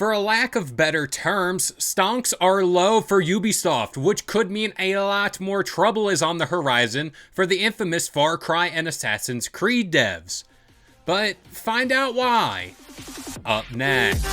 For a lack of better terms, stonks are low for Ubisoft, which could mean a lot more trouble is on the horizon for the infamous Far Cry and Assassin's Creed devs. But find out why. Up next.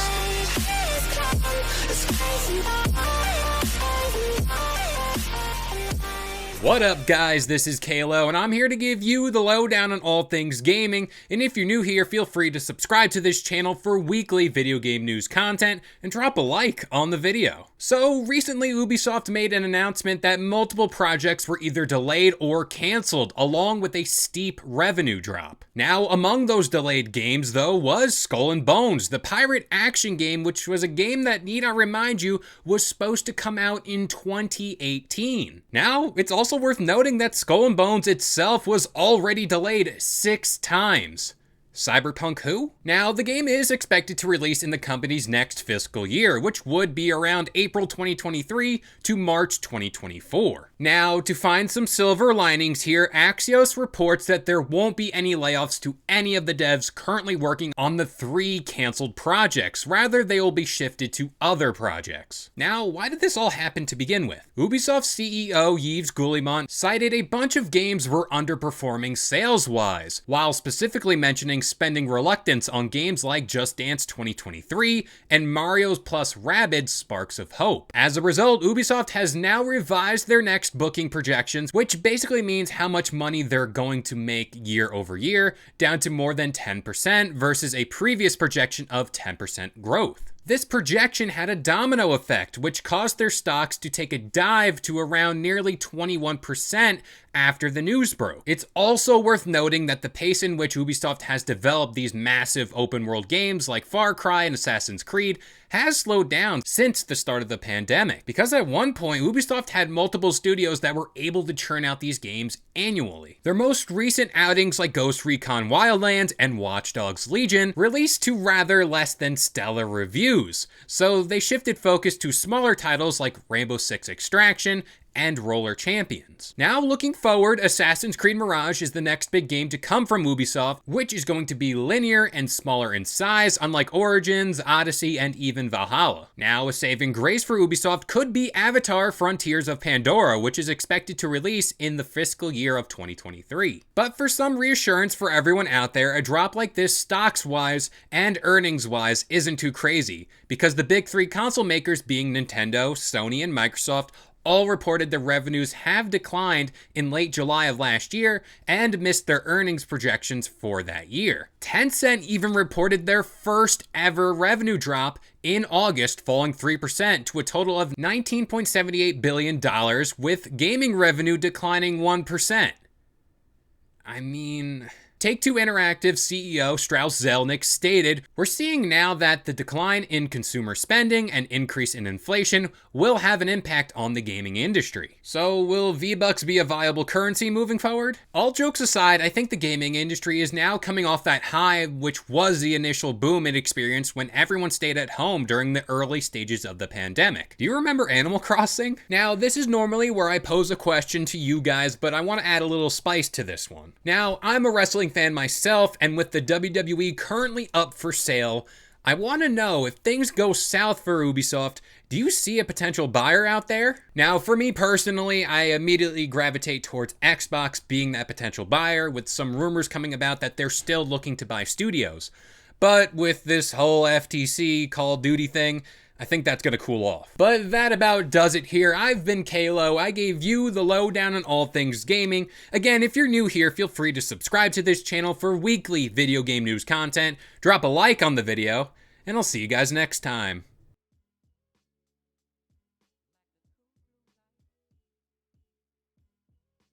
What up guys, this is Kalo, and I'm here to give you the lowdown on all things gaming, and if you're new here, feel free to subscribe to this channel for weekly video game news content, and drop a like on the video. So recently Ubisoft made an announcement that multiple projects were either delayed or cancelled, along with a steep revenue drop. Now, among those delayed games though was Skull and Bones, the pirate action game, which was a game that, need I remind you, was supposed to come out in 2018. Now, it's also worth noting that Skull and Bones itself was already delayed 6 times. Cyberpunk who? Now, the game is expected to release in the company's next fiscal year, which would be around April 2023 to March 2024. Now, to find some silver linings here, Axios reports that there won't be any layoffs to any of the devs currently working on the 3 canceled projects. Rather, they will be shifted to other projects. Now, why did this all happen to begin with? Ubisoft CEO Yves Guillemot cited a bunch of games were underperforming sales-wise, while specifically mentioning spending reluctance on games like Just Dance 2023 and Mario's plus Rabbids Sparks of Hope. As a result, Ubisoft has now revised their next booking projections, which basically means how much money they're going to make year over year, down to more than 10% versus a previous projection of 10% growth. This projection had a domino effect, which caused their stocks to take a dive to around nearly 21% after the news broke. It's also worth noting that the pace in which Ubisoft has developed these massive open world games like Far Cry and Assassin's Creed has slowed down since the start of the pandemic, because at one point Ubisoft had multiple studios that were able to churn out these games annually. Their most recent outings like Ghost Recon Wildlands and Watch Dogs Legion released to rather less than stellar reviews, so they shifted focus to smaller titles like Rainbow Six Extraction and Roller Champions. Now looking forward, Assassin's Creed Mirage is the next big game to come from Ubisoft, which is going to be linear and smaller in size, unlike Origins, Odyssey, and even Valhalla. Now, a saving grace for Ubisoft could be Avatar: Frontiers of Pandora, which is expected to release in the fiscal year of 2023. But for some reassurance for everyone out there, a drop like this stocks-wise and earnings-wise isn't too crazy, because the big 3 console makers being Nintendo, Sony, and Microsoft all reported their revenues have declined in late July of last year and missed their earnings projections for that year. Tencent even reported their first ever revenue drop in August, falling 3% to a total of $19.78 billion, with gaming revenue declining 1%. I mean, Take-Two Interactive CEO Strauss Zelnick stated, "We're seeing now that the decline in consumer spending and increase in inflation will have an impact on the gaming industry." So will V-Bucks be a viable currency moving forward? All jokes aside, I think the gaming industry is now coming off that high, which was the initial boom it experienced when everyone stayed at home during the early stages of the pandemic. Do you remember Animal Crossing? Now, this is normally where I pose a question to you guys, but I want to add a little spice to this one. Now, I'm a wrestling fan myself, and with the WWE currently up for sale, I want to know, if things go south for Ubisoft, do you see a potential buyer out there? Now, for me personally, I immediately gravitate towards Xbox being that potential buyer, with some rumors coming about that they're still looking to buy studios. But with this whole FTC Call of Duty thing, I think that's gonna cool off. But that about does it here. I've been Kalo. I gave you the lowdown on all things gaming. Again, if you're new here, feel free to subscribe to this channel for weekly video game news content. Drop a like on the video, and I'll see you guys next time.